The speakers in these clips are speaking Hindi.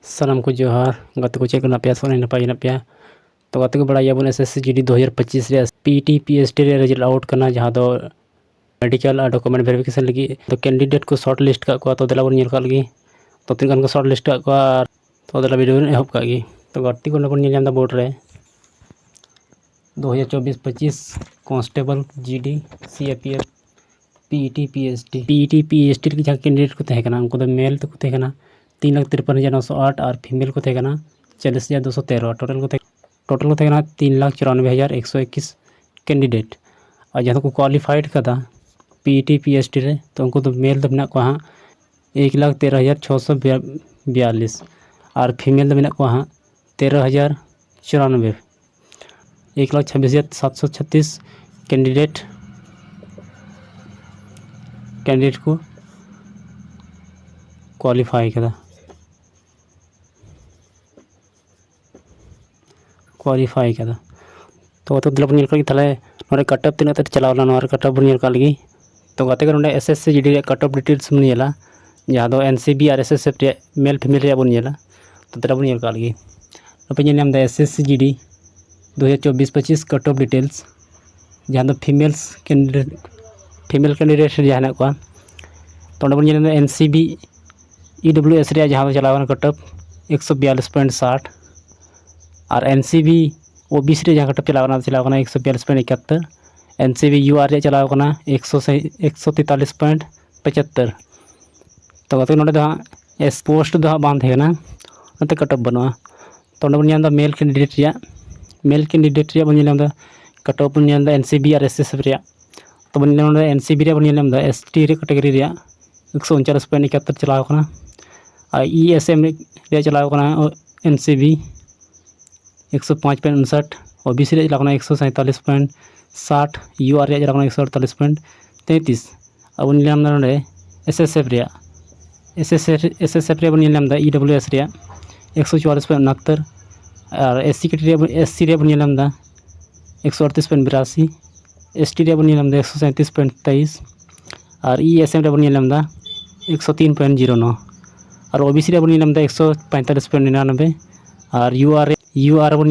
सानम को जोहार गत को चेक पे सोने नपाय पे तो गत को बड़ा बन SSC GD 2025 PT PST result out करना जहाँ दो मेडिकल और डॉक्यूमेंट वेरिफिकेशन लगी तो कैंडिडेट को शॉर्ट लिस्ट का तो दिला बन लगी तो तीन को शॉर्ट लिस्ट का तो दिला वीडियो एहब का तो गति को बन बोर्ड रे 2024-25 constable GD CAPF PET PST की जहाँ कैंडिडेट को तहकना उनको तो मेल तो तहकना 3,53,908 और फीमेल को तहकना 40,213 टोटल को तहकना 3,94,121 कैंडिडेट और जहाँ को क्वालिफाइड कदा PET PST रे तो उनको तो मेल तो मेना को हाँ 1,13,642 और फीमेल तो मेना को हाँ 13,094 1,26,736 कैंडिडेट को क्वालिफाई कदा तो दिला बन ताले नोरे कटअप तीन चलावला नोरे कटअप बन लगी तो गाते नोरे SSC GD कटअप डिटेल्स बन जहाँ दो NCB और SSF मेल फीमेल बन तो तेरा बन लगी पे SSC GD 2024-25 कटअप डिटेल्स जहाँ दो फीमेल कैंडिडेट जहाँ को तो बन NCB EWS जहाँ चलाव कटअप 142.60 और NCB OBC जहाँ कटअप चलाव 142.71 NCB UR चलाव 143.75 तो गत हाँ पोस्ट बांध कटअप बनवा तो बन मेल कैंडिडेट बन कटअप बन NCB और SSF तो बन NCB बन ST कैटेगरी 139.71 चलाव और ESM चलाव NCB 105.59 OBC चलाव 147.60 UR चलाव 148.33 अब बन SSF बन EWS 144.69 और SC बन 138.82 ST बन 137.23 और ESM बन 103.09 और OBC बन 145.99 और UR बन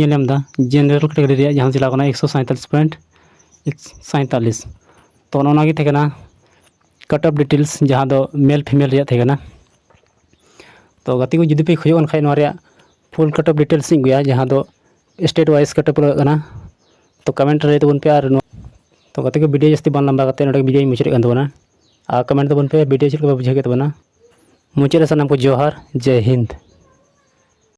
जनरल कैटेगरी जहाँ चलाव 147.47 तो उन्होंने थे कटअप डिटेल्स जहाँ दो मेल फीमेल थे तो गति को जुदी पे खोजन खान फुल कटअप डिटेल्स गया जहाँ दो स्टेट वाइज कटअप लगा तो कमेंट रे तबन पे और तो गति को वीडियो जस्ती बन लंबा करते वीडियो मुचाद तबना और कमेंट तबन पे वीडियो चल बुझे तबना मुचाद सामने को जोहार जय हिंद।